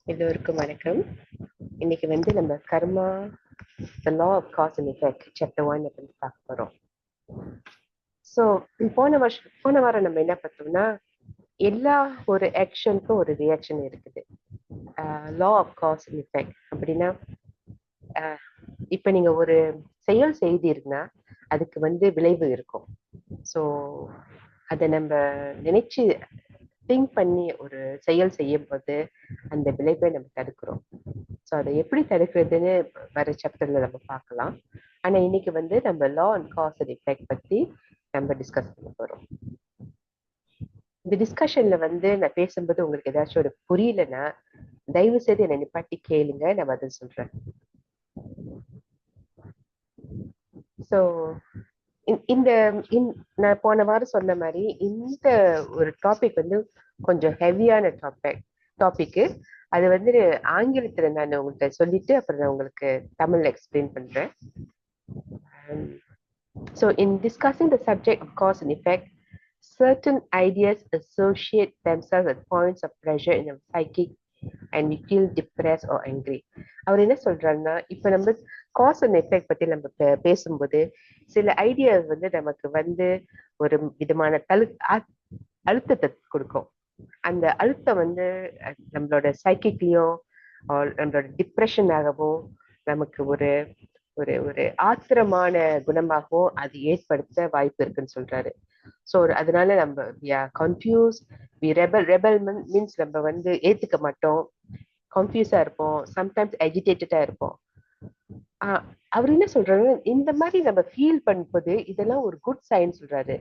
எல்லோருக்கும் வணக்கம். இன்னைக்கு நம்ம karma, the law of cause and effect chapter 1 பத்தி பார்க்க போறோம். ஸோ போன வாரம் நம்ம என்ன பார்த்தோம்னா, எல்லா ஒரு ஆக்ஷனுக்கும் ஒரு ரியாக்ஷன் இருக்குது. Law of cause and effect அப்படின்னா, இப்ப நீங்க ஒரு செயல் செய்தீங்கன்னா அதுக்கு விளைவு இருக்கும். ஸோ அதை நம்ம நினைச்சு திங்க் பண்ணி ஒரு செயல் செய்யும் போது அந்த விளைவை நம்ம தடுக்கிறோம். ஸோ அதை எப்படி தடுக்கிறதுன்னு வர சாப்டர்ல நம்ம பார்க்கலாம். ஆனா இன்னைக்கு நம்ம law and cause and effect பத்தி நம்ம டிஸ்கஸ் பண்ண போறோம். இந்த டிஸ்கஷன்ல நான் பேசும்போது உங்களுக்கு ஏதாச்சும் ஒரு புரியலன்னா தயவு செய்து என்னை நிப்பாட்டி கேளுங்க, நான் பதில் சொல்றேன். ஸோ இந்த நான் போன வாரம் சொன்ன மாதிரி இந்த ஒரு டாபிக் கொஞ்சம் ஹெவியான டாபிக். அது ஆங்கிலத்துல நான் உங்கள்கிட்ட சொல்லிட்டு அப்புறம் நான் உங்களுக்கு தமிழ்ல எக்ஸ்பிளைன் பண்றேன். So in discussing the subject of cause and effect, certain ideas associate themselves with points of pressure in our psychic and we feel depressed or angry. அவர் என்ன சொல்றாருன்னா, இப்ப நம்ம காஸ் அண்ட் எஃபெக்ட் பத்தி நம்ம பேசும்போது சில ஐடியாஸ் நமக்கு ஒரு விதமான அழுத்தத்தை கொடுக்கும். அந்த அழுத்தம் நம்மளோட சைக்கிக்லயும் நம்மளோட டிப்ரெஷன் ஆகவும் நமக்கு ஒரு ஒரு ஒரு ஆத்திரமான குணமாகவும் அது ஏற்படுத்த வாய்ப்பு இருக்குன்னு சொல்றாரு. ஸோ அதனால நம்ம கன்ஃபியூஸ், ரெபல் மீன்ஸ் நம்ம ஏத்துக்க மாட்டோம், கன்ஃபியூஸா இருப்போம், சம்டைம்ஸ் அஜிடேட்டடா இருப்போம். அவர் என்ன சொல்றாரு, இந்த மாதிரி நம்ம ஃபீல் பண்ணும்போது இதெல்லாம் ஒரு குட் சைன் சொல்றாரு.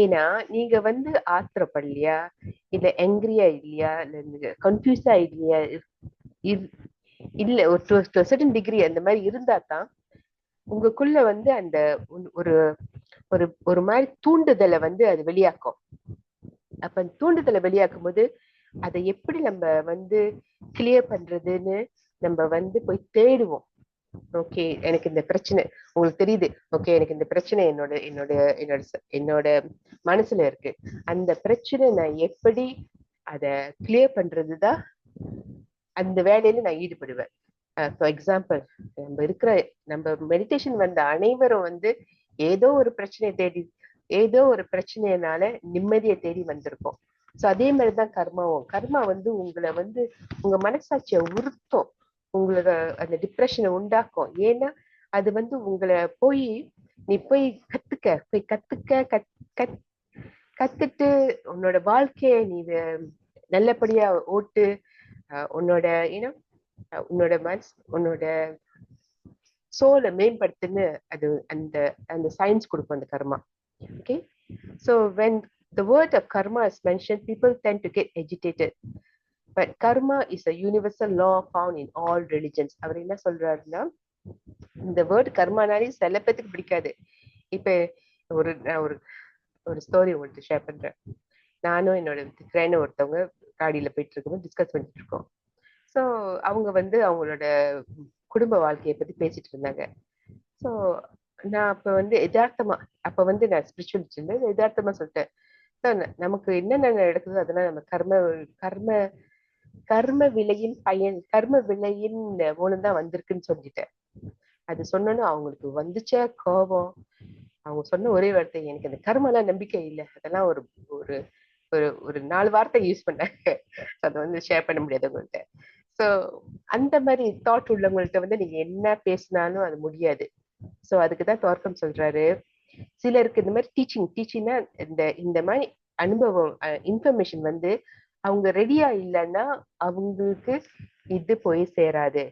ஏன்னா நீங்க ஆத்திரப்படலையா, இல்ல எங்கிரியா இல்லையா, இல்ல கன்ஃபியூஸா இல்லையா, இல்ல ஒரு சர்டன் டிகிரி அந்த மாதிரி இருந்தா தான் உங்களுக்குள்ள அந்த ஒரு ஒரு ஒரு மாதிரி தூண்டுதலை அது வெளியாக்கும். அப்ப தூண்டுதலை வெளியாக்கும் போது அதை எப்படி நம்ம கிளியர் பண்றதுன்னு நம்ம போய் தேடுவோம். ஓகே, எனக்கு இந்த பிரச்சனை உங்களுக்கு தெரியுது, ஓகே எனக்கு இந்த பிரச்சனை என்னோட என்னோட என்னோட என்னோட மனசுல இருக்கு, அந்த பிரச்சனை நான் எப்படி அதை கிளியர் பண்றதுதான் அந்த வேலையில நான் ஈடுபடுவேன். ஃபார் எக்ஸாம்பிள், நம்ம மெடிடேஷன் அனைவரும் ஏதோ ஒரு பிரச்சனையை தேடி, ஏதோ ஒரு பிரச்சனையினால நிம்மதியை தேடி வந்திருக்கோம். ஸோ அதே மாதிரிதான் கர்மாவும். கர்மா உங்களை உங்க மனசாட்சியை உறுத்தும், உங்களோட அந்த டிப்ரெஷனை உண்டாக்கும். ஏன்னா அது உங்களை நீ போய் கத்துட்டு உன்னோட வாழ்க்கைய நீ நல்லபடியா ஓட்டு, உன்னோட உன்னோட உன்னோட சோலை மேம்படுத்துன்னு அது அந்த அந்த சயின்ஸ் கொடுக்கும் அந்த karma. Okay, so when the word of karma is mentioned, people tend to get agitated, but karma is a universal law found in all religions. அவர் என்ன சொல்றாருன்னா, இந்த வேர்ட் கர்மானாலே சில பேத்துக்கு பிடிக்காது. இப்ப நான் ஒரு ஸ்டோரி உங்கள்கிட்ட ஷேர் பண்றேன். நானும் என்னோட ஃப்ரெண்ட் ஒருத்தவங்க காடியில போயிட்டு இருக்கும்போது டிஸ்கஸ் பண்ணிட்டு இருக்கோம். ஸோ அவங்க அவங்களோட குடும்ப வாழ்க்கையை பத்தி பேசிட்டு இருந்தாங்க. ஸோ நான் அப்ப யதார்த்தமா நான் ஸ்பிரிச்சுவலிட்டி இருந்தேன், யதார்த்தமா சொல்லிட்டேன், நமக்கு என்னென்ன நடக்குதோ அதெல்லாம் நம்ம கர்ம கர்ம விலையின் கர்ம விலையின் மூலம் தான் வந்திருக்குன்னு சொல்லிட்டேன். அது சொன்னோன்னு அவங்களுக்கு வந்துச்ச கோபம். அவங்க சொன்ன ஒரே வார்த்தை, எனக்கு அந்த கர்மெல்லாம் நம்பிக்கை இல்லை, அதெல்லாம் ஒரு ஒரு ஒரு 4 வார்த்தை யூஸ் பண்ணாங்க. அதை ஷேர் பண்ண முடியாது உங்கள்கிட்ட. ஸோ அந்த மாதிரி தாட் உள்ளவங்கள்ட்ட நீங்க என்ன பேசினாலும் அது முடியாது. ஸோ அதுக்குதான் தோர்க்கம் சொல்றாரு, சிலருக்கு இந்த மாதிரி டீச்சிங்னா இந்த மாதிரி அனுபவம், இன்ஃபர்மேஷன் அவங்க ரெடியா இல்லைன்னா அவங்களுக்கு இது போய் சேராது.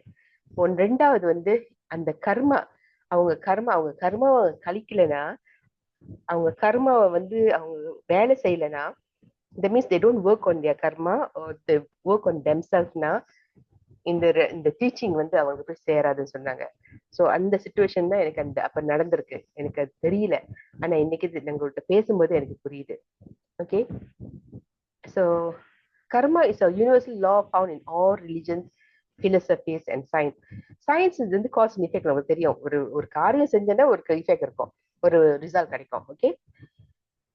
ரெண்டாவது அந்த கர்மா, அவங்க கர்மாவை கழிக்கலைன்னா, அவங்க கர்மாவை அவங்க வேலை செய்யலைன்னா, that means they don't work on their karma or they work on themselves னா இந்த டீச்சிங் அவங்க போய் சேராதுன்னு சொன்னாங்க. ஸோ அந்த சிச்சுவேஷன் தான் எனக்கு அப்ப நடந்திருக்கு. எனக்கு அது தெரியல, ஆனா இன்னைக்கு உங்கள்கிட்ட பேசும்போது எனக்கு புரியுது. Okay, so karma is a universal law found in all religions, philosophies and science. Science cause and effect நமக்கு தெரியும். ஒரு காரியம் செஞ்சோன்னா ஒரு எஃபெக்ட் இருக்கும், ஒரு ரிசல்ட் கிடைக்கும். Okay,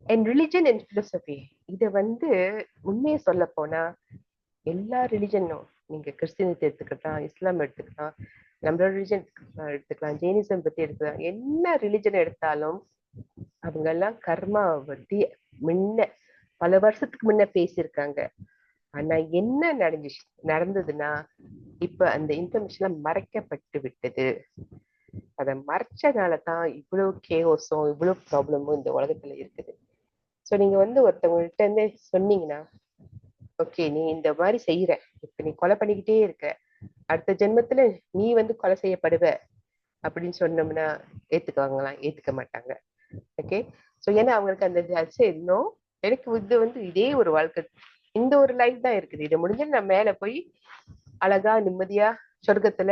and religion and philosophy, இதை உண்மையை சொல்ல போனா எல்லா ரிலிஜனும் நீங்க கிறிஸ்டியனிட்டி எடுத்துக்கலாம், இஸ்லாம் எடுத்துக்கலாம், நம்மளோட ரிலிஜன் எடுத்துக்கலாம், ஜெயினிசம் பத்தி எடுத்துக்கலாம். என்ன ரிலிஜன் எடுத்தாலும் அவங்க எல்லாம் கர்மா பத்தி முன்ன பல வருஷத்துக்கு முன்ன பேசியிருக்காங்க. ஆனா என்ன நடந்ததுன்னா இப்ப அந்த இன்ஃபர்மேஷன் மறைக்கப்பட்டு விட்டது. அதை மறைச்சனாலதான் இவ்வளவு கேஓஸும் இவ்வளவு ப்ராப்ளமும் இந்த உலகத்துல இருக்குது. சோ நீங்க வந்து ஒருத்தவங்கள்ட்ட இருந்து சொன்னீங்கன்னா, ஓகே நீ இந்த மாதிரி செய்யற, இப்ப நீ கொலை பண்ணிக்கிட்டே இருக்க, அடுத்த ஜென்மத்துல நீ வந்து கொலை செய்யப்படுவ அப்படின்னு சொன்னோம்னா ஏத்துக்குவாங்களா? ஏத்துக்க மாட்டாங்க. ஓகே. சோ ஏன்னா அவங்களுக்கு அந்த இன்னும் எனக்கு இது வந்து இதே ஒரு வாழ்க்கை, இந்த ஒரு லைஃப் தான் இருக்குது, இதை முடிஞ்சு நான் மேல போய் அழகா நிம்மதியா சொர்க்கத்துல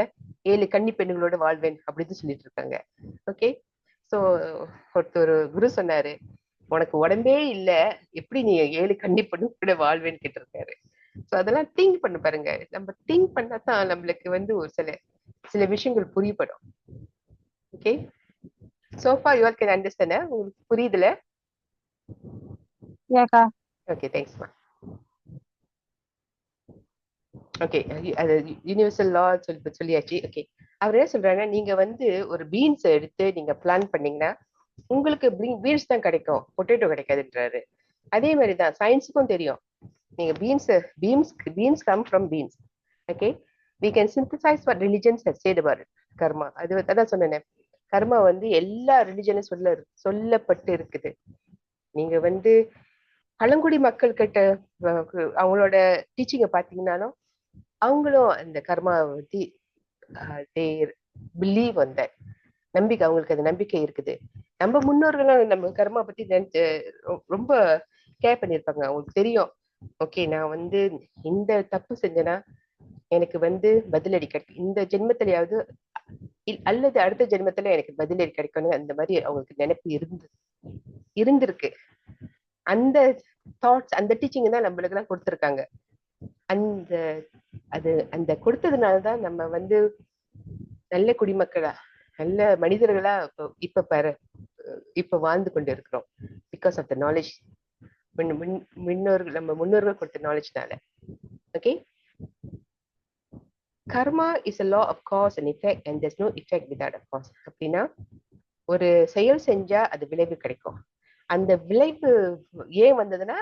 7 கன்னி பெண்களோட வாழ்வேன் அப்படின்னு சொல்லிட்டு இருக்காங்க. ஓகே. சோ ஒருத்தர் குரு சொன்னாரு, உனக்கு உடம்பே இல்ல, எப்படி நீ 7 கன்னி பெண்களோட வாழ்வேன்னு கேட்டிருக்காரு. சோ அதெல்லாம் திங்க் பண்ண பாருங்க. நம்ம திங்க் பண்ணாதான் நம்மளுக்கு வந்து ஒரு சில விஷயங்கள் புரியப்படும். Okay. So far you all can understand. உங்களுக்கு புரியுதுல? ஓகே, தேங்க்ஸ்மா. ஓகே, அது யூனிவர்சல் லா சொல்லியாச்சு. ஓகே. அவர் என்ன சொல்றாங்க, நீங்க வந்து ஒரு பீன்ஸ் எடுத்து நீங்க பிளான் பண்ணீங்கன்னா உங்களுக்கு பீன்ஸ் தான் கிடைக்கும், பொட்டேட்டோ கிடைக்காதுன்றாரு. அதே மாதிரிதான் சயின்ஸுக்கும் தெரியும். நீங்க beans come from beans. Okay. we can synthesize what religions have said about it. கர்மா, அது அதான் சொன்னேன், கர்மா வந்து எல்லா ரிலிஜனும் சொல்லப்பட்டு இருக்குது. நீங்க வந்து பழங்குடி மக்கள் கிட்ட அவங்களோட டீச்சிங்க பாத்தீங்கன்னாலும் அவங்களும் அந்த கர்மாவை பத்தி பிலீவ் வந்த நம்பிக்கை, அவங்களுக்கு அந்த நம்பிக்கை இருக்குது. நம்ம முன்னோர்களும் நம்ம கர்மா பத்தி ரொம்ப கேர் பண்ணிருப்பாங்க. அவங்களுக்கு தெரியும், ஓகே நான் வந்து இந்த தப்பு செஞ்சேன்னா எனக்கு வந்து பதிலடி கிடைக்கும், இந்த ஜென்மத்திலேயாவது அல்லது அடுத்த ஜென்மத்துல எனக்கு பதிலடி கிடைக்கணும். அந்த மாதிரி அவங்களுக்கு நினைப்பு இருந்திருக்கு. அந்த தாட்ஸ், அந்த டீச்சிங் தான் நம்மளுக்கு எல்லாம் கொடுத்துருக்காங்க. அந்த கொடுத்ததுனாலதான் நம்ம வந்து நல்ல குடிமக்களா, நல்ல மனிதர்களா இப்ப வாழ்ந்து கொண்டு இருக்கிறோம். பிகாஸ் ஆஃப் த நாலேஜ், நம்ம முன்னோர்கள் கொடுத்த நாலேஜ்னால. Okay. Karma is a law of cause and effect and there's no effect without a cause. அப்படின்னா ஒரு செயல் செஞ்சா அது விளைவு கிடைக்கும். அந்த விளைவு ஏன் வந்ததுன்னா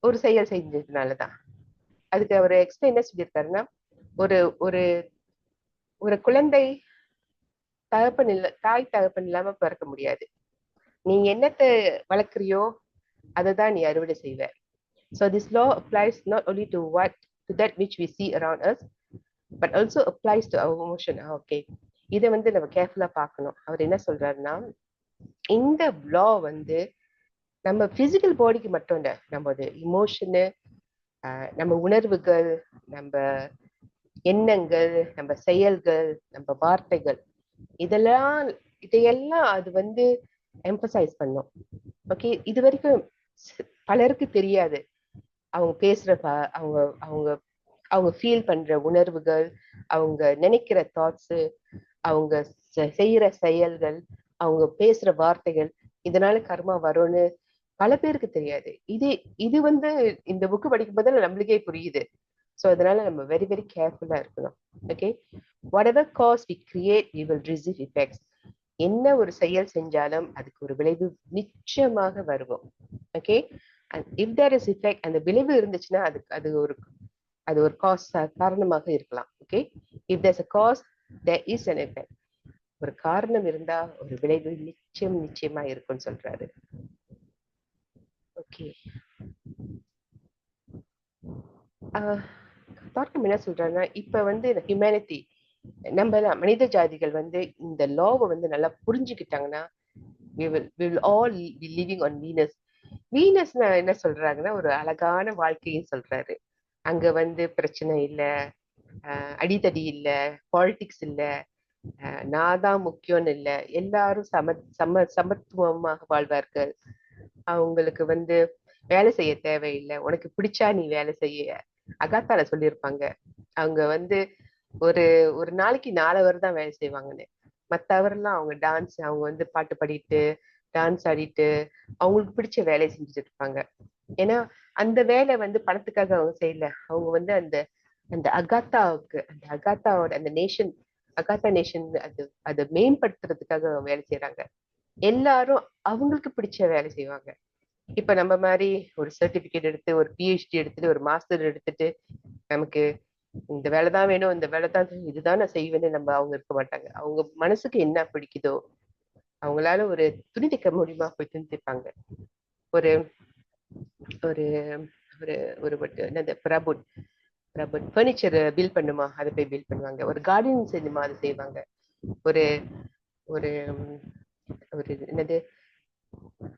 ஒரு செயல் செஞ்சதுனாலதான். அதுக்கு அவர் எக்ஸ்பிளைன் என்ன சொல்லியிருக்காருன்னா, ஒரு ஒரு ஒரு குழந்தை தாய் தகப்பன் இல்லாம பிறக்க முடியாது. நீ என்னத்தை வளர்க்குறியோ அதைதான் நீ அறுவடை செய்வ. So this law applies not only to that which we see around us, but also applies to our emotion. Okay, இதை வந்து நம்ம கேர்ஃபுல்லா பார்க்கணும். அவர் என்ன சொல்றாருன்னா, இந்த லா வந்து நம்ம பிசிக்கல் பாடிக்கு மட்டும் இல்ல, நம்ம இமோஷனு, நம்ம உணர்வுகள், நம்ம எண்ணங்கள், நம்ம செயல்கள், நம்ம வார்த்தைகள், இதையெல்லாம் அது வந்து எம்பசைஸ் பண்ணும். ஓகே. இது வரைக்கும் பலருக்கு தெரியாது. அவங்க பேசுற அவங்க அவங்க அவங்க ஃபீல் பண்ற உணர்வுகள், அவங்க நினைக்கிற தாட்ஸ், அவங்க செய்யற செயல்கள், அவங்க பேசுற வார்த்தைகள், இதனால கர்மா வரும்னு பல பேருக்கு தெரியாது. இது வந்து இந்த புக்கு படிக்கும் போது நம்மளுக்கே புரியுது. சோ அதனால நம்ம வெரி வெரி கேர்ஃபுல்லா இருக்கணும். Okay. whatever cause we create we will receive effects. என்ன ஒரு செயல் செஞ்சாலும் அதுக்கு ஒரு விளைவு நிச்சயமாக வருவோம். Okay. and if there is effect, அந்த விளைவு இருந்துச்சுன்னா அது ஒரு காஸ், காரணமாக இருக்கலாம். Okay. if there's a cause there is an effect. ஒரு காரணம் இருந்தா ஒரு விளைவு நிச்சயமா இருக்கும்னு சொல்றாரு. ஓகே. டாக்டர் என்ன சொல்றாங்கன்னா, இப்ப வந்து ஹியூமனிட்டி, நம்ம மனித ஜாதிகள் வந்து இந்த லாவை வந்து நல்லா புரிஞ்சுக்கிட்டாங்கன்னா we will all be living on Venus. வீனஸ்னா என்ன சொல்றாங்கன்னா ஒரு அழகான வாழ்க்கைன்னு சொல்றாரு. அங்க வந்து பிரச்சனை இல்ல, அடிதடி இல்ல, பாலிடிக்ஸ் இல்ல, நான் தான் முக்கியம்னு இல்ல, எல்லாரும் சமத்துவமாக வாழ்வார்கள். அவங்களுக்கு வந்து வேலை செய்ய தேவையில்லை, உனக்கு பிடிச்சா நீ வேலை செய்ய. அகாத்தால சொல்லியிருப்பாங்க, அவங்க வந்து ஒரு நாளைக்கு 4 hour தான் வேலை செய்வாங்கன்னு. மத்த அவர்லாம் அவங்க டான்ஸ், அவங்க வந்து பாட்டு பாடிட்டு டான்ஸ் ஆடிட்டு அவங்களுக்கு பிடிச்ச வேலையை செஞ்சுட்டு இருப்பாங்க. ஏன்னா அந்த வேலை வந்து பணத்துக்காக அவங்க செய்யல, அவங்க வந்து அந்த அந்த அகாத்தாவோட அந்த நேஷன், அகாத்தா நேஷன் அதை மேம்படுத்துறதுக்காக வேலை செய்யறாங்க. எல்லாரும் அவங்களுக்கு பிடிச்ச வேலை செய்வாங்க. இப்ப நம்ம மாதிரி ஒரு சர்டிபிகேட் எடுத்து, ஒரு பிஹெச்டி எடுத்துட்டு, ஒரு மாஸ்டர் எடுத்துட்டு, நமக்கு இந்த வேலை தான் வேணும், இந்த வேலை தான் இதுதான் நான் செய்வேன்னு நம்ம அவங்க இருக்க மாட்டாங்க. அவங்க மனசுக்கு என்ன பிடிக்குதோ, அவங்களால ஒரு துணி தைக்க முடியுமா போய் துணி தைப்பாங்க. ஒரு ஒரு ஒரு ஒரு என்னது பிரபுட் பர்னிச்சர் பில் பண்ணுமா, அதை போய் பில் பண்ணுவாங்க. ஒரு கார்டனிங் செய்யணுமா, அதை செய்வாங்க. ஒரு ஒரு ஒரு என்னது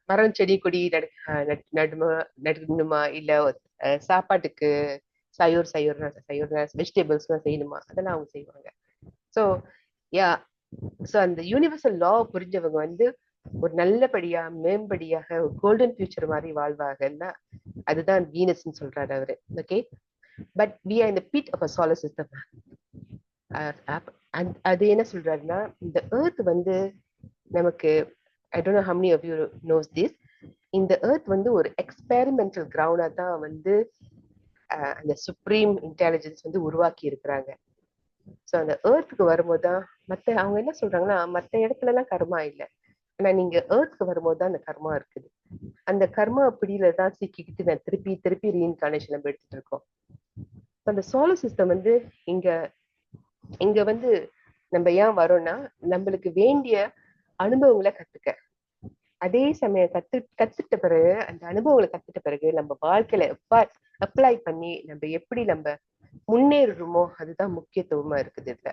மரம் செடி கொடி நடணுமா, இல்ல சாப்பாட்டுக்கு சயோர் வெஜிடபிள்ஸ் எல்லாம் செய்யணுமா, அதெல்லாம் அவங்க செய்வாங்க. ஸோ யா ஸோ அந்த யூனிவர்சல் லா புரிஞ்சவங்க வந்து ஒரு நல்லபடியா மேம்படியாக கோல்டன் ஃபியூச்சர் மாதிரி வாழ்வாங்கன்னா அதுதான் வீனஸ்ன்னு சொல்றாரு அவரு. Okay, but we are in the bit of a solar system. அது என்ன சொல்றாருன்னா, இந்த எர்த் வந்து நமக்கு, I don't know how many of you knows this, இந்த எர்த் வந்து ஒரு எக்ஸ்பெரிமெண்டல் கிரவுண்டா தான் வந்து அந்த சுப்ரீம் இன்டெலிஜென்ஸ் வந்து உருவாக்கி இருக்கிறாங்க. ஸோ அந்த எர்த்துக்கு வரும்போது தான் அவங்க என்ன சொல்றாங்கன்னா, மற்ற இடத்துல எல்லாம் கர்மா இல்லை, ஆனா நீங்க எர்த்துக்கு வரும்போது தான் அந்த கர்மா இருக்குது. அந்த கர்மா பிடியில தான் சிக்கிக்கிட்டு நான் திருப்பி திருப்பி ரீஇன்கார்னேஷன் நம்ம எடுத்துட்டு இருக்கோம். அந்த சோலார் சிஸ்டம் வந்து இங்க இங்க வந்து நம்ம ஏன் வரோம்னா, நம்மளுக்கு வேண்டிய அனுபவங்களை கத்துக்க. அதே சமயம் கத்துட்ட பிறகு, அந்த அனுபவங்களை கத்துட்ட பிறகு நம்ம வாழ்க்கையில அப்ளை பண்ணி நம்ம எப்படி நம்ம முன்னேறுறோமோ அதுதான் முக்கியத்துவமா இருக்குது இதுல.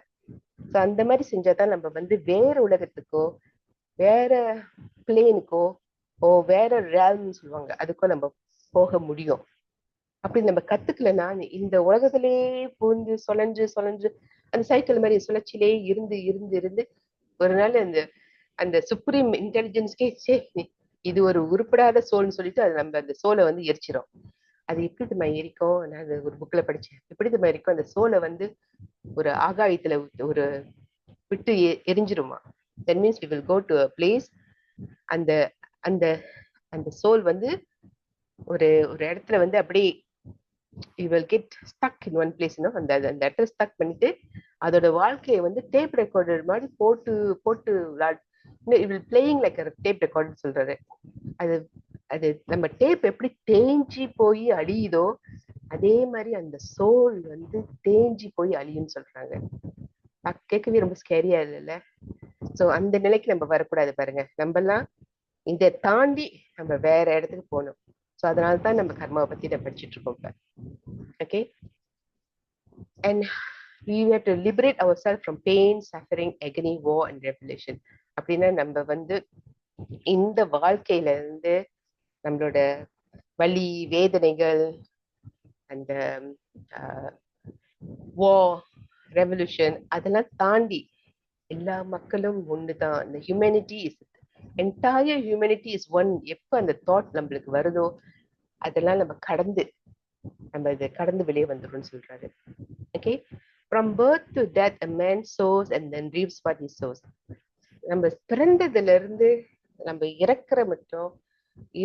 ஸோ அந்த மாதிரி செஞ்சாதான் நம்ம வந்து வேற உலகத்துக்கோ, வேற பிளேனுக்கோ, வேற ரேல்னு சொல்லுவாங்க, அதுக்கோ நம்ம போக முடியும். அப்படி நம்ம கத்துக்கலன்னா இந்த உலகத்திலேயே பூந்து சொலஞ்சு அந்த சைக்கிள் மாதிரி சுழற்சியிலே இருந்து இருந்து இருந்து ஒரு நாள் அந்த அந்த சுப்ரீம் இன்டெலிஜென்ஸ்க்கே இது ஒரு உருப்படாத சோல்னு சொல்லிட்டு அது நம்ம அந்த சோலை வந்து எரிச்சிடும். அது எப்படி நம்ம எரிக்கும், நான் அது ஒரு புக்ல படிச்சேன், எப்படி நம்ம எரிக்கும், அந்த சோலை வந்து ஒரு ஆகாயத்துல ஒரு விட்டு எரிஞ்சிருமா. That means we will go to a place. அந்த அந்த அந்த சோல் வந்து ஒரு ஒரு இடத்துல வந்து அப்படியே you will get stuck in one place. அந்த அந்த இடத்துல ஸ்டக் பண்ணிட்டு அதோட வாழ்க்கையை வந்து டேப் ரெக்கார்டர் மாதிரி போட்டு போட்டு பிளேயிங் லைக் டேப் ரெக்கார்டர் சொல்றாரு. அது அது நம்ம டேப் எப்படி தேஞ்சி போய் அழியுதோ அதே மாதிரி அந்த சோல் வந்து தேஞ்சி போய் அழியும்னு சொல்றாங்க. கேட்கவே ரொம்ப ஸ்கேரியா இல்லைல்ல? சோ அந்த நிலைக்கு நம்ம வரக்கூடாது பாருங்க. நம்ம எல்லாம் இதை தாண்டி நம்ம வேற இடத்துக்கு போகணும். ஸோ அதனால்தான் நம்ம கர்மாவை பத்தி நம்ம படிச்சுட்டு இருக்கோம் இப்ப. Okay, and we have to liberate ourselves from pain, suffering, agony, war and revelation. அப்படின்னா நம்ம வந்து இந்த வாழ்க்கையில இருந்து நம்மளோட வலி வேதனைகள், அந்த war, ரெவல்யூஷன், அதெல்லாம் தாண்டி எல்லா மக்களும் ஒண்ணுதான். இந்த humanity is entire humanity is one. எப்ப அந்த தாட் நம்மளுக்கு வருதோ அதெல்லாம் நம்ம இதை கடந்து வெளியே வந்துடும் சொல்றாரு. Okay, from birth to death a man sows and then reaps what he sows. நம்ம பிறந்ததுல இருந்து நம்ம இறக்குற மட்டும்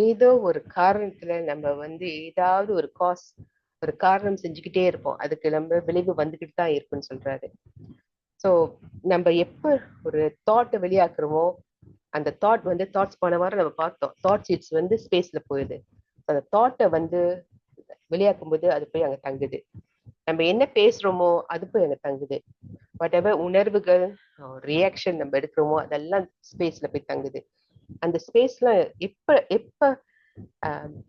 ஏதோ ஒரு காரணத்துல நம்ம வந்து ஏதாவது ஒரு காரணம் செஞ்சுக்கிட்டே இருப்போம். அதுக்கு நம்ம விளைவு வந்துகிட்டு தான் இருக்குன்னு சொல்றாரு. ஸோ நம்ம எப்ப ஒரு தாட்டை வெளியாக்குறோமோ, அந்த தாட் வந்து தாட்ஸ் போன வாரம் நம்ம பார்த்தோம், தாட் சீட்ஸ் வந்து ஸ்பேஸ்ல போயிடுது. அந்த தாட்டை வந்து வெளியாக்கும் போது அது போய் அங்க தங்குது. நம்ம என்ன பேசுறோமோ அது போய் அங்க தங்குது. வாட் எவர் உணர்வுகள் ரியாக்ஷன் நம்ம எடுக்கிறோமோ அதெல்லாம் ஸ்பேஸ்ல போய் தங்குது. அந்த ஸ்பேஸ்ல எப்ப எப்ப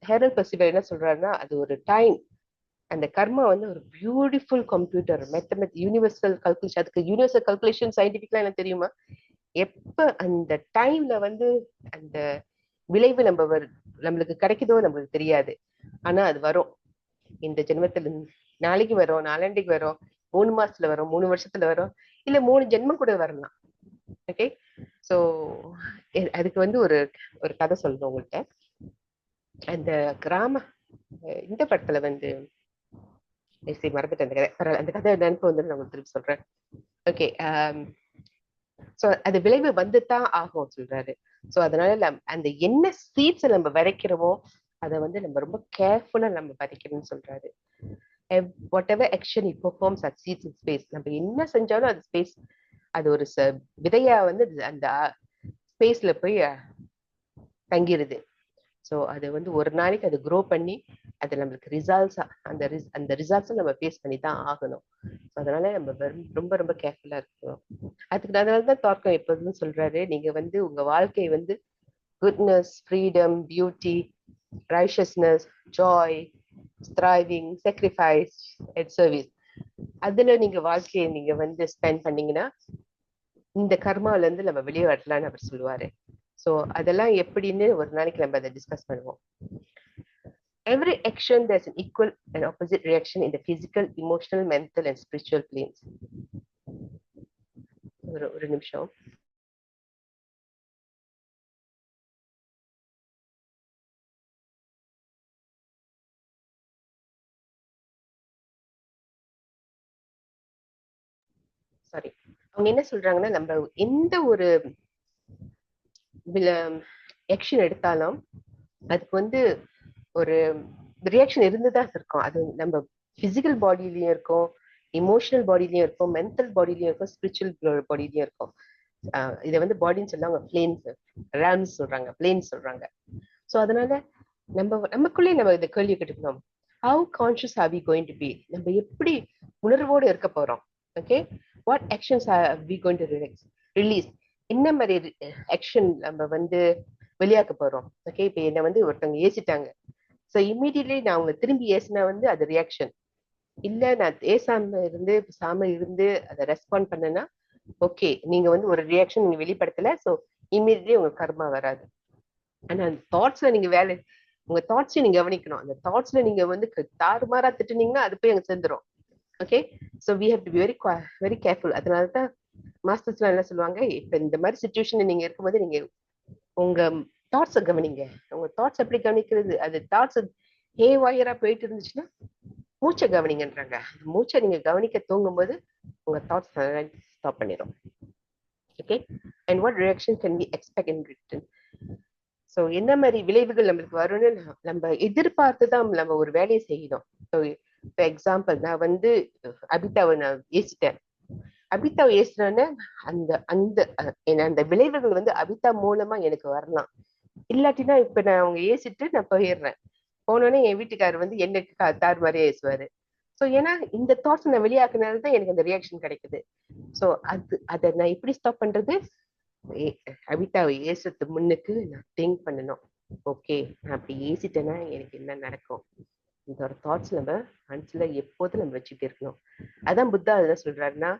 ஹெரல் பர்சிவல் என்ன சொல்றாருன்னா, அது ஒரு டைம். அந்த கர்மா வந்து ஒரு பியூட்டிஃபுல் கம்ப்யூட்டர், யூனிவர்சல் கல்குலேஷன். அதுக்கு யூனிவர்சல் கல்குலேஷன் சயின்டிபிக்லாம் எனக்கு தெரியுமா? எப்ப அந்த டைம்ல வந்து அந்த விளைவு நம்மளுக்கு கிடைக்குதோ நம்மளுக்கு தெரியாது. ஆனா அது வரும். இந்த ஜென்மத்துல நாளைக்கு வரும், நாளண்டைக்கு வரும், 3 மாசத்துல வரும், 3 வருஷத்துல வரும், இல்ல 3 ஜென்மம் கூட வரலாம். ஓகே, சோ அதுக்கு வந்து ஒரு ஒரு கதை சொல்றேன் உங்கள்கிட்ட. அந்த இந்த படத்துல வந்து மறந்துட்டேன் அந்த கதை. அந்த கதை நினைப்பு வந்து நான் உங்களுக்கு திருப்பி சொல்றேன். ஓகே, சோ அது விளைவு வந்துதான் ஆகும் சொல்றாரு. சோ அதனால அந்த என்ன சீட்ஸ் நம்ம விதைக்கிறோமோ அதை வந்து நம்ம ரொம்ப கேர்ஃபுல்லா நம்ம விதைக்கணும்னு சொல்றாரு. What ever action it perform succeeds in space. நம்ம என்ன செஞ்சாலும் அது ஸ்பேஸ், அது ஒரு விதையா வந்து அந்த ஸ்பேஸ்ல போய் தங்கிருது. ஸோ அது வந்து ஒரு நாளைக்கு அது க்ரோ பண்ணி அது நம்மளுக்கு ரிசல்ட்ஸா அந்த ரிசல்ட்ஸும் நம்ம ஃபேஸ் பண்ணி தான் ஆகணும். ஸோ அதனால நம்ம ரொம்ப ரொம்ப கேர்ஃபுல்லா இருக்கணும். அதுக்கு அதனால தான் தார்க்கம் எப்போதும் சொல்றாரு, நீங்க வந்து உங்க வாழ்க்கையை வந்து goodness, freedom, beauty, righteousness, Joy, striving, sacrifice and service, அதுல நீங்க வாழ்க்கையை நீங்க வந்து ஸ்பெண்ட் பண்ணீங்கன்னா இந்த கர்மால இருந்து நம்ம வெளியே வரலாம்னு அவர் சொல்லுவாரு. ஸோ அதெல்லாம் எப்படின்னு ஒரு நாளைக்கு நம்ம அதை டிஸ்கஸ் பண்ணுவோம். Every action, there's an equal and opposite reaction in the physical, emotional, mental, and spiritual planes. ஒரு நிமிஷம். சாரி, அவங்க என்ன சொல்றாங்கன்னா, நம்ம எந்த ஒரு ஆக்ஷன் எடுத்தாலும் அதுக்கு வந்து ஒரு ரியாக்ஷன் இருந்துதான் இருக்கும். அது நம்ம பிசிக்கல் பாடியிலயும் இருக்கும், இமோஷனல் பாடியிலயும் இருக்கும், மென்டல் பாடியிலயும் இருக்கும், ஸ்பிரிச்சுவல் பாடியிலயும் இருக்கும். இதை வந்து பாடின்னு சொல்லுவாங்க, பிளேன்ஸ், ரேம்ஸ் சொல்றாங்க, பிளேன்ஸ் சொல்றாங்க. ஸோ அதனால நமக்குள்ளே நம்ம இந்த கேள்வி கேட்டுக்கணும், how conscious are we going to be, நம்ம எப்படி உணர்வோடு இருக்க போறோம். Okay, what actions are we going to release, என்ன மாதிரி ஆக்ஷன் நம்ம வந்து வெளியாக்க போறோம். ஓகே, இப்போ என்ன வந்து ஒருத்தவங்க ஏசிட்டாங்க, ஸோ இம்மீடியட்லி நான் அவங்க திரும்பி ஏசினா வந்து அது ரியாக்ஷன். இல்ல நான் ஏசாம இருந்து இருந்து அதை ரெஸ்பாண்ட் பண்ணனா ஓகே, நீங்க வந்து ஒரு ரியாக்ஷன் நீங்க வெளிப்படுத்தல, ஸோ இம்மீடியட்லி உங்க கர்மா வராது. ஆனா அந்த தாட்ஸ்ல நீங்க உங்க தாட்ஸையும் நீங்க கவனிக்கணும். அந்த தாட்ஸ்ல நீங்க வந்து தாறுமாறா திட்டுனீங்கன்னா அது போய் அங்க சேர்ந்துரும். Okay, so we have to be very careful. அதனாலதான் மாஸ்டர்ஸ்லாம் என்ன சொல்லுவாங்க, இப்ப இந்த மாதிரி சுச்சுவேஷன்ல நீங்க இருக்கும்போது நீங்க உங்க தாட்ஸை கவனிங்க. உங்க தாட்ஸ் எப்படி கவனிக்கிறது, அது தாட்ஸ் ஹே வாயரா போயிட்டு இருந்துச்சுன்னா மூச்சை கவனிங்கன்றாங்க. மூச்சை நீங்க கவனிக்க தூங்கும் போது உங்க தாட்ஸ் ஸ்டாப் பண்ணிடும். Okay, and what reaction can be expect in return. So என்ன மாதிரி விளைவுகள் நம்மளுக்கு வரும்னு நம்ம எதிர்பார்த்து தான் நம்ம ஒரு வேலையை செய்யணும். ஸோ இப்போ எக்ஸாம்பிள், நான் வந்து அபிதாவை நான் ஏசிட்டேன். அபிதாவை ஏசினோன்னு அந்த அந்த அந்த விளைவுகள் வந்து அபிதா மூலமா எனக்கு வரலாம். இல்லாட்டினா இப்ப நான் அவங்க ஏசிட்டு நான் போயிடுறேன். போனோடனே என் வீட்டுக்காரர் வந்து என்னக்கு தார் மாதிரியே ஏசுவாரு. ஸோ ஏன்னா இந்த தாட்ஸ் நான் வெளியாக்குனால தான் எனக்கு அந்த ரியாக்ஷன் கிடைக்குது. ஸோ அதை நான் எப்படி ஸ்டாப் பண்றது, அபிதாவை ஏசுறது முன்னுக்கு நான் திங்க் பண்ணணும். ஓகே, நான் அப்படி ஏசிட்டேன்னா எனக்கு என்ன நடக்கும், இந்த ஒரு தாட்ஸ் நம்ம மனசுல எப்போதும் நம்ம வச்சுட்டு இருக்கணும். அதான் புத்தா அதான் சொல்றாருன்னா,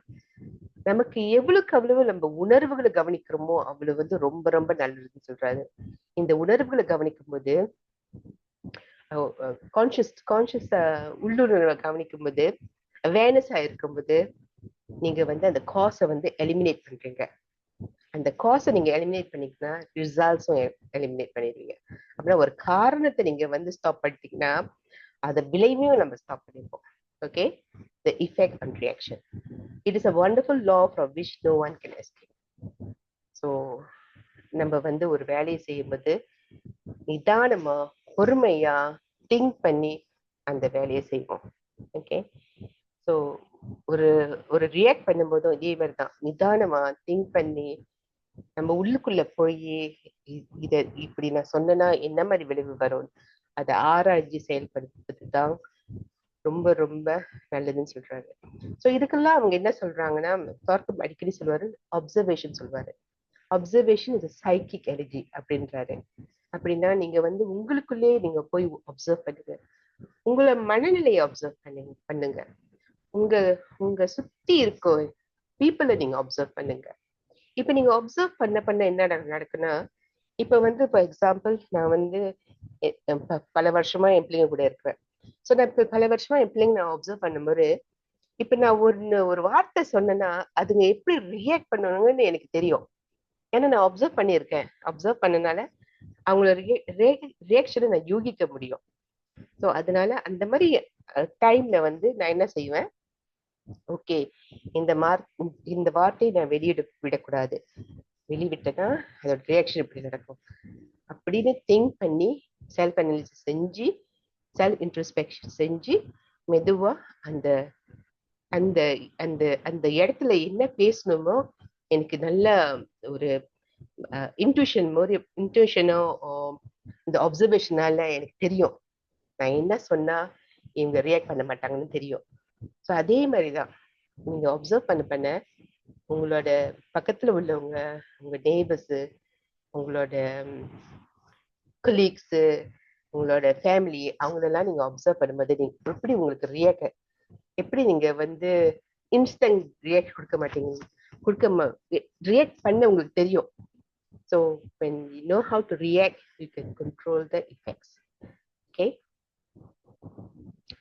நமக்கு எவ்வளவுக்கு அவ்வளவு நம்ம உணர்வுகளை கவனிக்கிறோமோ அவ்வளவு வந்து ரொம்ப ரொம்ப நல்லதுன்னு சொல்றாரு. இந்த உணர்வுகளை கவனிக்கும் போது கான்சியஸ் உள்ளுணர்வை கவனிக்கும் போது, அவேர்னஸா இருக்கும்போது நீங்க வந்து அந்த காசை வந்து எலிமினேட் பண்றீங்க. அந்த காசை நீங்க எலிமினேட் பண்ணிக்கினா ரிசல்ட்ஸும் எலிமினேட் பண்ணிடுவீங்க. அப்படின்னா ஒரு காரணத்தை நீங்க வந்து ஸ்டாப் பண்ணிட்டீங்கன்னா அதை விளைவையும் நம்ம ஸ்டாப் பண்ணிருப்போம். Okay, the effect on reaction, it is a wonderful law from which no one can escape. So நம்ம வந்து ஒரு வேலையை செய்யும்போது நிதானமா பொறுமையா திங்க் பண்ணி அந்த வேலையை செய்வோம். ஓகே, ஸோ ஒரு ஒரு ரியாக்ட் பண்ணும்போதும் இதே மாதிரி தான் நிதானமா திங்க் பண்ணி நம்ம உள்ளுக்குள்ள போய் இத இப்படி நான் சொன்னேன்னா என்ன மாதிரி விளைவு வரும் அதை ஆராய்ச்சி செயல்படுத்துறது தான் ரொம்ப ரொம்ப நல்லதுன்னு சொல்றாரு. ஸோ இதுக்கெல்லாம் அவங்க என்ன சொல்றாங்கன்னா, தார்க்கம் அடிக்கடி சொல்லுவாரு, அப்சர்வேஷன் சொல்லுவாரு. அப்சர்வேஷன் இஸ் சைக்கிக் எனர்ஜி அப்படின்றாரு. அப்படின்னா நீங்க வந்து உங்களுக்குள்ளே நீங்க போய் அப்சர்வ் பண்ணுங்க, உங்களை மனநிலையை அப்சர்வ் பண்ணுங்க, உங்க உங்க சுத்தி இருக்கோ பீப்புளை நீங்க அப்சர்வ் பண்ணுங்க. இப்ப நீங்க அப்சர்வ் பண்ண என்ன நடக்குன்னா, இப்ப வந்து ஃபார் எக்ஸாம்பிள் நான் வந்து பல வருஷமா என் பிள்ளைங்க கூட இருக்கிறேன். ஸோ நான் இப்ப பல வருஷமா என் பிள்ளைங்க நான் அப்சர்வ் பண்ணும்போது, இப்ப நான் ஒரு வார்த்தை சொன்னேன்னா அதுங்க எப்படி ரியாக்ட் பண்ணணும்னு எனக்கு தெரியும். ஏன்னா நான் அப்சர்வ் பண்ணியிருக்கேன். அப்சர்வ் பண்ணனால அவங்களோட ரியாக்ஷனை நான் யூகிக்க முடியும். ஸோ அதனால அந்த மாதிரி டைம்ல வந்து நான் என்ன செய்வேன், ஓகே இந்த வார்த்தையை நான் விடக்கூடாது, வெளிவிட்டேன்னா அதோட ரியாக்ஷன் இப்படி நடக்கும் அப்படின்னு திங்க் பண்ணி செல்ஃப் அனாலிசிஸ் செஞ்சு செல்ஃப் இன்ட்ரோஸ்பெக்ஷன் செஞ்சு மெதுவா அந்த அந்த அந்த அந்த இடத்துல என்ன பேசணுமோ எனக்கு நல்ல ஒரு இன்ட்யூஷனோ இந்த அப்சர்வேஷனால எனக்கு தெரியும் நான் என்ன சொன்னா இவங்க ரியாக்ட் பண்ண மாட்டாங்கன்னு தெரியும். ஸோ அதே மாதிரிதான் நீங்க அப்சர்வ் பண்ண உங்களோட பக்கத்துல உள்ளவங்க, உங்க நெய்பர்ஸ், உங்களோட கொலீக்ஸ், உங்களோட ஃபேமிலி, அவங்களெல்லாம் நீங்க அப்சர்வ் பண்ணும்போது நீங்க எப்படி உங்களுக்கு ரியாக்ட், எப்படி நீங்க வந்து இன்ஸ்டன்ட் ரியாக்ட் ரியாக்ட் பண்ண உங்களுக்கு தெரியும். So when you know how to react, you can control the effects. Okay?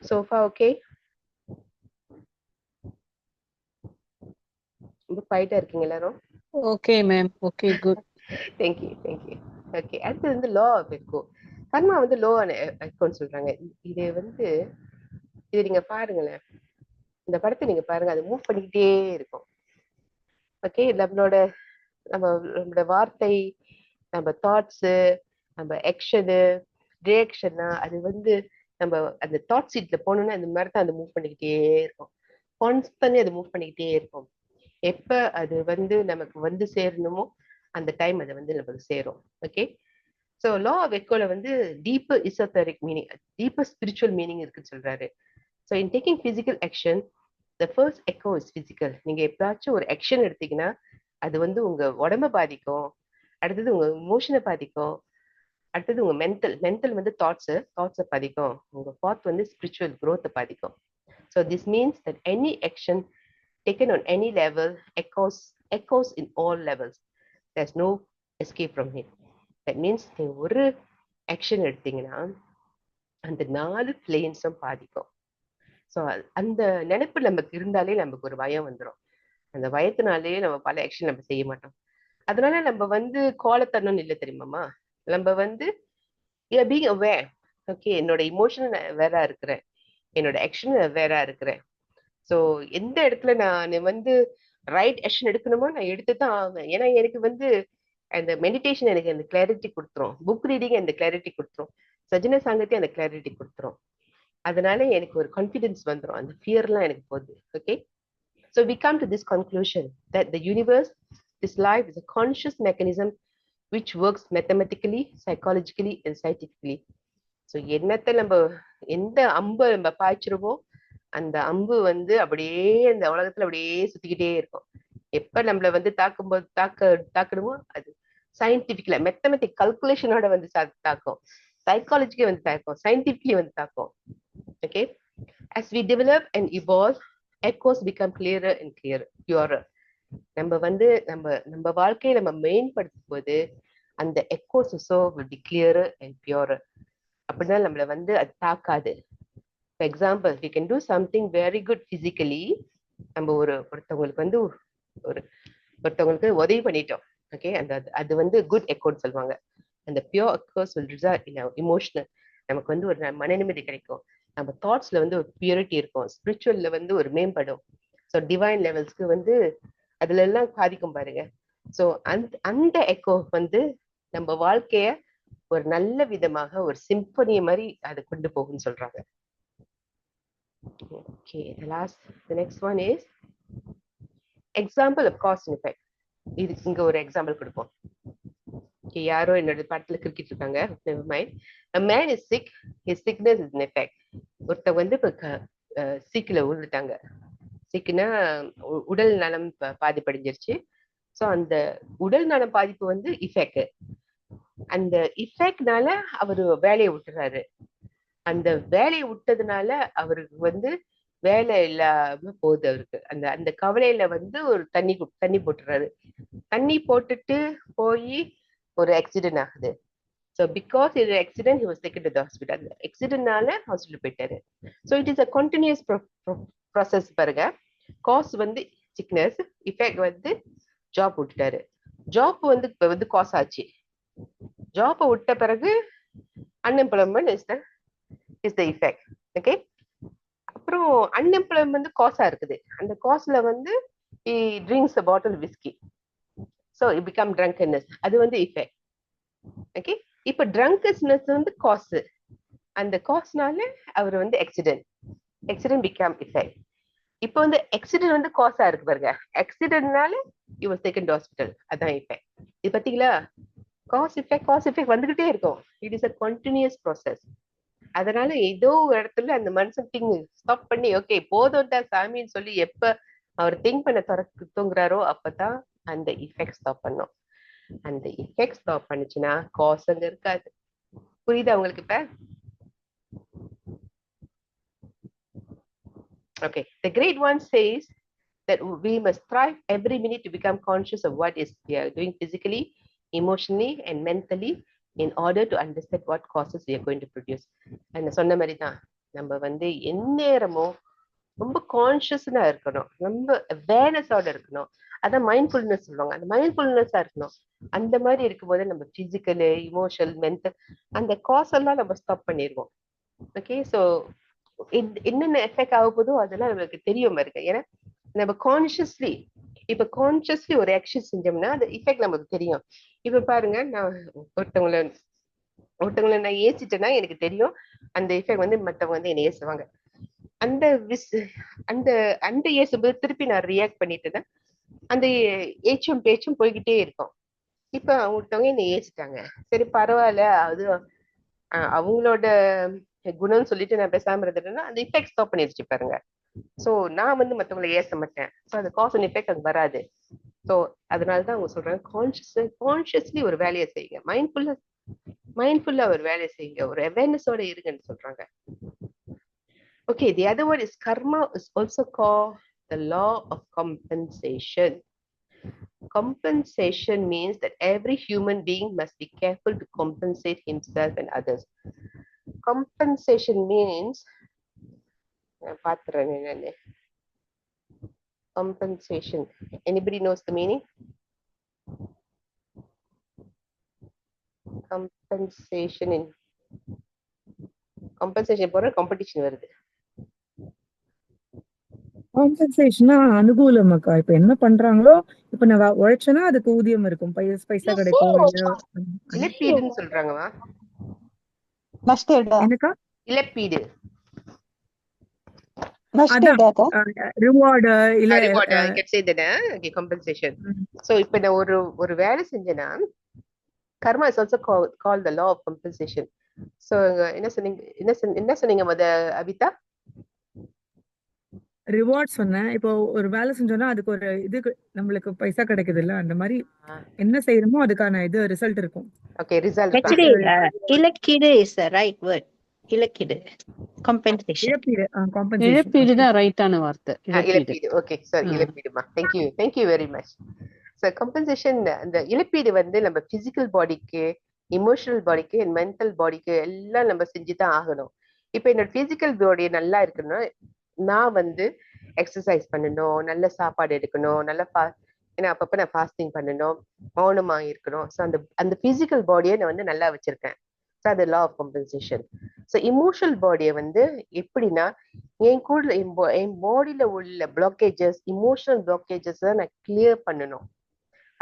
So far, okay? ரொம்ப குவைட்டா இருக்கீங்க எல்லாரும். Okay, ma'am. Okay, good. Thank you. Okay, அடுத்து வந்து லா ஆஃப் எக்கோ. கர்மா வந்து லோ எக்கோன்னு சொல்றாங்க. இது வந்து இது நீங்க பாருங்களேன், இந்த படத்தை நீங்க பாருங்க, அது மூவ் பண்ணிக்கிட்டே இருக்கும். ஓகே, நம்மளோட வார்த்தை, நம்ம தாட்ஸு, நம்ம ஆக்ஷனு, ரியாக்ஷனா, அது வந்து நம்ம அந்த தாட் சீட்ல போனோம்னா இந்த மாதிரி தான் அது மூவ் பண்ணிக்கிட்டே இருக்கும். கான்ஸ்டன்ட்லி அது மூவ் பண்ணிக்கிட்டே இருக்கும். எப்ப அது வந்து நமக்கு வந்து சேரணுமோ அந்த டைம் அது வந்து நமக்கு சேரும். ஓகே, ஸோ லா ஆஃப் எக்கோல வந்து deeper esoteric meaning, deeper spiritual meaning இருக்குன்னு சொல்றாரு. So in taking physical action, the first echo is physical. நீங்க எப்பயாச்சும் ஒரு ஆக்ஷன் எடுத்தீங்கன்னா அது வந்து உங்க உடம்ப பாதிக்கும், அடுத்தது உங்க இமோஷனை பாதிக்கும், அடுத்தது உங்க மென்டல் வந்து தாட்ஸை பாதிக்கும், உங்க ஃபார்த் வந்து ஸ்பிரிச்சுவல் growth பாதிக்கும். So this means that any action taken on any level echoes in all levels. There's no escape from it. That means நீங்க ஒரு ஆக்ஷன் எடுத்தீங்கன்னா அந்த 4 பிளேன்ஸும் பாதிக்கும். ஸோ அந்த நினைப்பு நமக்கு இருந்தாலே நமக்கு ஒரு பயம் வந்துடும். அந்த பயத்தினாலே நம்ம பல ஆக்ஷன் நம்ம செய்ய மாட்டோம். அதனால நம்ம வந்து கோலத்தனம் இல்லை தெரியுமாமா, நம்ம வந்து பீங் அவேர். ஓகே, என்னோட இமோஷன் வேற இருக்கிறேன், என்னோட ஆக்ஷன் வேற இருக்கிறேன். ஸோ எந்த இடத்துல நான் வந்து ரைட் ஆக்ஷன் எடுக்கணுமோ நான் எடுத்து தான் ஆவேன். ஏன்னா எனக்கு வந்து அந்த மெடிடேஷன் எனக்கு அந்த கிளாரிட்டி கொடுத்துரும், புக் ரீடிங் அந்த கிளாரிட்டி கொடுத்துரும், சஜன சாங்கத்தையும் அந்த கிளாரிட்டி கொடுத்துரும். அதனால எனக்கு ஒரு கான்ஃபிடன்ஸ் வந்துடும், அந்த ஃபியர்லாம் எனக்கு போகுது. Okay, so we come to this conclusion that the universe, this life is a conscious mechanism which works mathematically, psychologically and scientifically. So என்னத்தை நம்ம எந்த அம்பை நம்ம பாய்ச்சிருமோ அந்த அம்பு வந்து அப்படியே அந்த உலகத்துல அப்படியே சுத்திக்கிட்டே இருக்கும். எப்ப நம்மள வந்து தாக்கணுமோ அது சயின்டிபிக்ல மெத்தமெட்டிக் கல்குலேஷனோட வந்து தாக்கும், சைக்காலஜிக்கே வந்து தாக்கும், சயின்டிபிக்லி வந்து தாக்கும். Okay, as we develop and evolve, echoes become clearer and purer. நம்ம வந்து நம்ம வாழ்க்கையை நம்ம மேம்படுத்தும் போது அந்த Eggoz will be clearer and purer. அப்படின்னா நம்மள வந்து அது தாக்காது. For example, we can do something very good physically. நம்ம ஒருத்தவங்களுக்கு வந்து ஒருத்தவங்களுக்கு உதவி பண்ணிட்டோம். ஓகே, அது வந்து குட் எக்கோன்னு சொல்லுவாங்க. அந்த pure Eggoz will result in our emotional. நமக்கு வந்து ஒரு மன நிம்மதி கிடைக்கும், நம்ம தாட்ஸ்ல வந்து ஒரு பியூரிட்டி இருக்கும், ஸ்பிரிச்சுவல்ல வந்து ஒரு மேம்படும். ஸோ டிவைன் லெவல்ஸ்க்கு வந்து அதுல எல்லாம் பாதிக்கும் பாருங்க. ஸோ அந்த எக்கோ வந்து நம்ம வாழ்க்கைய ஒரு நல்ல விதமாக ஒரு சிம்பனி மாதிரி அது கொண்டு போகும்னு சொல்றாங்க. Okay, the next one is example of cause and effect. இது இங்க ஒரு எக்ஸாம்பிள் கொடுப்போம். யாரோ என்னோட படத்துல கிரிக்கெட் இருக்காங்க, never mind. A man is sick, his sickness is an effect. ஒருத்தவங்க வந்து இப்ப சீக்கில விழுந்துட்டாங்க. சிக்குனா உடல் நலம் பாதிப்படைஞ்சிருச்சு. ஸோ அந்த உடல் நலம் பாதிப்பு வந்து இஃபெக்ட். அந்த இஃபெக்ட்னால அவரு வேலையை விட்டுறாரு. அந்த வேலையை விட்டதுனால அவருக்கு வந்து வேலை இல்லாம போகுது. அவருக்கு அந்த கவலையில வந்து ஒரு தண்ணி போட்டுறாரு. தண்ணி போட்டுட்டு போய் ஒரு ஆக்சிடென்ட் ஆகுது. ஸோ பிகாஸ் இது accident he was taken to the hospital. அந்த ஆக்சிடென்ட்னால ஹாஸ்பிட்டல் போயிட்டாரு. So it is a continuous process பாருங்க. காஸ் வந்து சிக்னஸ், இஃபெக்ட் வந்து ஜாப் விட்டுட்டாரு. ஜாப் வந்து இப்ப வந்து காஸ் ஆச்சு. ஜாப் விட்ட பிறகு unemployment is the effect. Okay, அப்புறம் அன்எம்ப்ளாய்மெண்ட் காசா இருக்குது. அந்த காஸ்ல வந்து drinks bottle whisky. So it become drunkenness, அது வந்து இஃபெக்ட். ஓகே, இப்ப ட்ரங்கஸ்னஸ் வந்து காசு. அந்த காஸ்னால அவர் வந்து ஆக்சிடென்ட். accident become effect. இப்போ வந்து ஆக்சிடென்ட் வந்து காசா இருக்கு பாருங்க. ஆக்சிடென்ட்னால you was taken to hospital, அதான் effect. இது பாத்தீங்களா, காஸ் எஃபெக்ட் வந்துகிட்டே இருக்கும். It is a continuous process. அதனால ஏதோ ஒரு இடத்துல அந்த மனுஷன் திங்க் ஸ்டாப் பண்ணி, ஓகே போதும்டா சாமின்னு சொல்லி எப்ப அவர் திங்க் பண்ண தூங்குறாரோ அப்பதான் அந்த இஃபெக்ட் ஸ்டாப் பண்ணும். அந்த இஃபெக்ட் ஸ்டாப் பண்ணுச்சுன்னா காஸ் அங்க இருக்காது. புரியுதா உங்களுக்கு இப்ப? Okay, the great one says that we must strive every minute to become conscious of what is we are doing physically, emotionally, and mentally in order to understand what causes we are going to produce. And சொன்ன மாதிரி தான் நம்ம வந்து எந்நேரமும் ரொம்ப கான்சியஸா இருக்கணும், ரொம்ப அவேர்னஸோட இருக்கணும். அதான் மைண்ட்ஃபுல்னஸ் சொல்லுவாங்க. அந்த மைண்ட்ஃபுல்னஸா இருக்கணும். அந்த மாதிரி இருக்கும்போது நம்ம பிசிக்கலு, இமோஷனல், மென்டல் அந்த காஸ் எல்லாம் நம்ம ஸ்டாப் பண்ணிடுவோம். ஓகே, ஸோ என்னென்ன எஃபெக்ட் ஆக போதோ அதெல்லாம் நம்மளுக்கு தெரியும் இருக்கு. ஏன்னா நம்ம கான்சியஸ்லி ஒரு ஆக்ஷன் செஞ்சோம்னா அந்த இஃபெக்ட் நமக்கு தெரியும். இப்ப பாருங்க, நான் ஒருத்தவங்களை நான் ஏசிட்டேன்னா எனக்கு தெரியும் அந்த இஃபெக்ட் வந்து மற்றவங்க வந்து என்னை ஏசுவாங்க. அந்த அந்த அந்த ஏசும்போது திருப்பி நான் ரியாக்ட் பண்ணிட்டேன்னா அந்த ஏச்சும் பேச்சும் போய்கிட்டே இருக்கும். இப்ப ஒருத்தவங்க என்னை ஏசிட்டாங்க, சரி பரவாயில்ல, அது அவங்களோட குணம்னு சொல்லிட்டு நான் பேசாம இருந்துட்டேன்னா அந்த இஃபெக்ட் ஸ்டாப் பண்ணிருச்சு பாருங்க. சோ நான் வந்து மத்தவங்களை ஏச மாட்டேன். ஸோ அந்த காஸ் அண்ட் எஃபெக்ட் அது வராது. ஸோ அதனாலதான் அவங்க சொல்றாங்க கான்சியஸ்லி ஒரு வேலையை செய்யுங்க, மைண்ட்ஃபுல்லா ஒரு வேலையை செய்யுங்க, ஒரு அவேர்னஸோட இருங்கன்னு சொல்றாங்க. Okay, the other one is karma is also called the law of compensation. Compensation means that every human being must be careful to compensate himself and others. Compensation means compensation. Anybody knows the meaning? Compensation in compensation போற competition வருது. காம்பன்சேஷனா அனுகூலம் அக்கா. இப்ப என்ன பண்றாங்களோ, இப்ப நான் உழைச்சேன்னா அதுக்கு ஊதியம் இருக்கும், பைசா கிடைக்கும். இழப்பீடுன்னு சொல்றாங்கவா? என்னக்கா? இழப்பீடு, ரிவார்டு இல்ல compensation. So இப்ப நான் ஒரு வேலை செஞ்சேன்னா karma is also called the law of compensation. So என்ன சொன்னீங்க மொத அபிதா? ரிவார்ட் சொன்னேன். இப்போ ஒரு வேலை செஞ்சோம்னா அதுக்கு ஒரு இது நம்மளுக்கு பைசா கிடைக்குது இல்ல, அந்த மாதிரி என்ன செய்யறோமோ அதுக்கான இது ரிசல்ட் இருக்கும். Okay, result. Actually, இழப்பீடு is the right word. இழப்பீடு, compensation. இழப்பீடு தான் ரைட்டான வார்த்தை. இழப்பீடு. ஓகே, சார், இழப்பீடுமா. Thank you very much. So compensation, அந்த இழப்பீடு வந்து நம்ம பிசிக்கல் பாடிக்கு, இமோஷனல் பாடிக்கு, மென்டல் பாடிக்கு எல்லாம் நம்ம செஞ்சுதான் ஆகணும். இப்ப என்னோட பிசிக்கல் பாடி நல்லா இருக்கணும், நான் வந்து எக்ஸசைஸ் பண்ணணும், நல்ல சாப்பாடு எடுக்கணும், ஏன்னா அப்பப்ப நான் ஃபாஸ்டிங் பண்ணணும், மௌனமா இருக்கணும். ஸோ அந்த பிசிக்கல் பாடியை நான் வந்து நல்லா வச்சிருக்கேன். ஸோ அது law of compensation. So emotional பாடியை வந்து எப்படின்னா என் பாடியில உள்ள பிளாக்கேஜஸ், இமோஷனல் பிளாக்கேஜஸ் தான் நான் கிளியர் பண்ணணும்.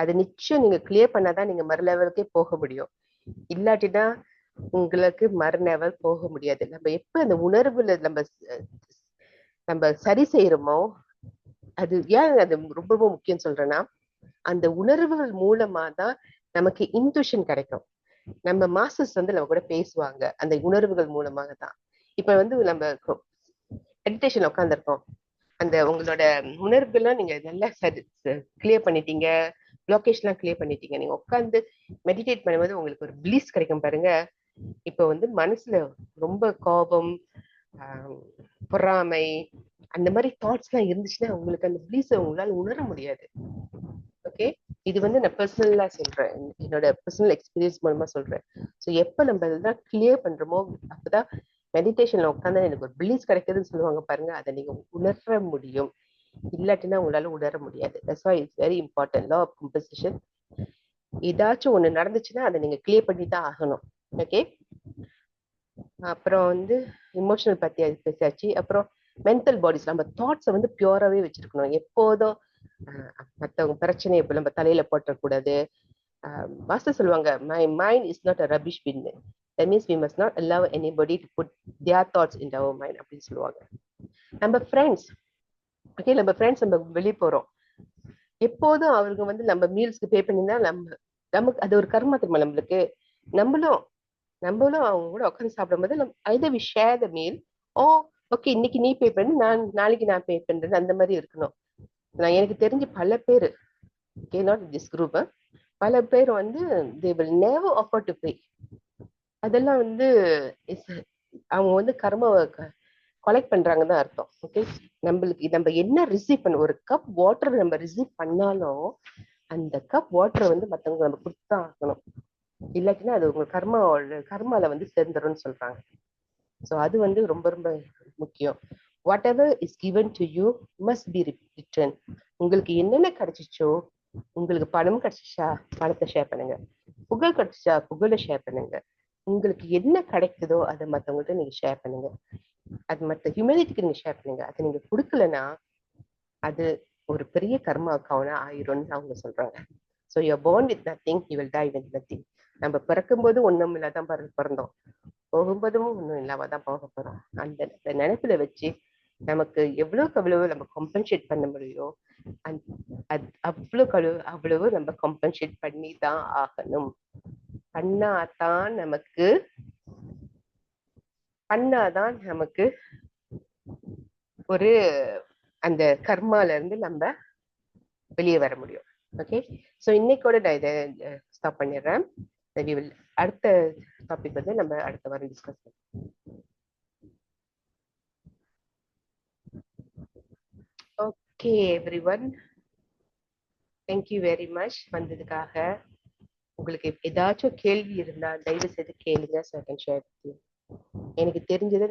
அது நிச்சயம் நீங்க கிளியர் பண்ணாதான் நீங்க மறு லெவலுக்கே போக முடியும். இல்லாட்டினா உங்களுக்கு மறு லெவல் போக முடியாது. நம்ம எப்ப அந்த உணர்வுல நம்ம சரி செய்யறோமோ, அது ஏன் அது ரொம்ப ரொம்ப முக்கியம் சொல்றேன்னா, அந்த உணர்வுகள் மூலமா தான் நமக்கு இன்ட்யூஷன் கிடைக்கும். நம்ம மாஸ்டர்ஸ் வந்து நம்ம கூட பேசுவாங்க அந்த உணர்வுகள் மூலமாக தான். இப்ப வந்து நம்ம மெடிடேஷன்ல உட்காந்துருக்கோம், அந்த உங்களோட உணர்வுகள்லாம் நீங்க நல்லா கிளியர் பண்ணிட்டீங்க, பிளாக்கேஜ்லாம் கிளியர் பண்ணிட்டீங்க. நீங்க உட்காந்து மெடிடேட் பண்ணும்போது உங்களுக்கு ஒரு பிளீஸ் கிடைக்கும் பாருங்க. இப்ப வந்து மனசுல ரொம்ப கோபம், பொறாமை, அந்த மாதிரி தாட்ஸ் எல்லாம் இருந்துச்சுன்னா உங்களுக்கு அந்த பிளீஸ உங்களால உணர முடியாது. ஓகே, இது வந்து நான் பர்சனலா சொல்றேன், என்னோட பர்சனல் எக்ஸ்பீரியன்ஸ் மூலமா சொல்றேன். ஸோ எப்ப நம்ம இதெல்லாம் கிளியர் பண்றோமோ அப்பதான் மெடிடேஷன்ல உட்காந்து எனக்கு ஒரு பிளீஸ் கிடைக்குதுன்னு சொல்லுவாங்க பாருங்க, அதை நீங்க உணர முடியும். இல்லாட்டினா உங்களால உணர முடியாது. That's why it's very important, law of compensation. ஏதாச்சும் ஒண்ணு நடந்துச்சுன்னா அதை நீங்க கிளியர் பண்ணி தான் ஆகணும். ஓகே, அப்புறம் வந்து இமோஷனல் பத்தி அது பேசாச்சு. அப்புறம் மென்டல் பாடிஸ், நம்ம தாட்ஸை வந்து பியூராவே வச்சிருக்கணும். எப்போதும் மற்றவங்க பிரச்சனையை இப்ப நம்ம தலையில போட்டக்கூடாது. மாஸ்டர் சொல்லுவாங்க, my mind is not a rubbish bin. That means we must not allow anybody to put their thoughts in our mind அப்படின்னு சொல்லுவாங்க. நம்ம ஃப்ரெண்ட்ஸ் நம்ம வெளியே போறோம், எப்போதும் அவருக்கு வந்து நம்ம மீல்ஸ்க்கு பே பண்ணியிருந்தா நமக்கு அது ஒரு கர்மா தெரியுமா நம்மளுக்கு. நம்மளும் அவங்க கூட உட்காந்து சாப்பிடும்போது either we share the meal, oh okay இன்னைக்கு நீ பே பண்ணு, நாளைக்கு நான் பே பண்றேன், அந்த மாதிரி இருக்கணும். நான் எனக்கு தெரிஞ்சு பல பேர், not this group, பல பேர் வந்து they will never offer to pay. அதெல்லாம் வந்து அவங்க வந்து கர்மாவை கலெக்ட் பண்றாங்கன்னு தான் அர்த்தம். ஓகே, நம்ம என்ன ரிசீவ் பண்ண, ஒரு கப் வாட்டர் நம்ம ரிசீவ் பண்ணாலும் அந்த கப் வாட்டரை வந்து மத்தவங்க நம்ம கொடுத்துதான் ஆகணும். இல்லாட்டினா அது உங்க கர்மால வந்து சேர்ந்துரும்னு சொல்றாங்க. ஸோ அது வந்து ரொம்ப ரொம்ப முக்கியம். What ever is given to you must be return. உங்களுக்கு என்னென்ன கிடைச்சிச்சோ, உங்களுக்கு பணம் கிடைச்சிச்சா பணத்தை ஷேர் பண்ணுங்க, புகழ் கிடைச்சிச்சா புகழை ஷேர் பண்ணுங்க, உங்களுக்கு என்ன கிடைக்குதோ அதை மற்றவங்கள்ட்ட நீங்க ஷேர் பண்ணுங்க, அது மற்ற ஹியூமனிட்டிக்கு நீங்க ஷேர் பண்ணுங்க. அதை நீங்க கொடுக்கலன்னா அது ஒரு பெரிய கர்மாவுக்கான ஆயிரும்னு அவங்க சொல்றாங்க. So you are born with nothing, you will die with nothing. நம்ம பிறக்கும்போது ஒண்ணும் இல்லாதான் பிறந்தோம், போகும்போதும் ஒண்ணும் இல்லாம தான் போக போறோம். அந்த நினைப்புல வச்சு நமக்கு எவ்வளவு நம்ம கம்பன்சேட் பண்ண முடியும், அவ்வளவு நம்ம கம்பன்சேட் பண்ணி தான் ஆகணும். பண்ணாதான் நமக்கு ஒரு அந்த கர்மால இருந்து நம்ம வெளியே வர முடியும். ஓகே, ஸோ இன்னைக்கோட நான் இதை ஸ்டாப் பண்ணிடுறேன். அடுத்த டாபிக் வந்து நம்ம அடுத்த வாரம் டிஸ்கஸ் பண்ணுவோம். Okay everyone, thank you very much வந்ததுக்காக. உங்களுக்கு ஏதாச்சும் கேள்வி இருந்தா தயவு செய்து கேளுங்க. எனக்கு தெரிஞ்சது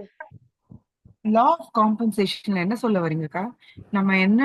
லா ஆஃப் காம்பன்சேஷன் என்ன சொல்ல வரீங்கக்கா? நம்ம என்ன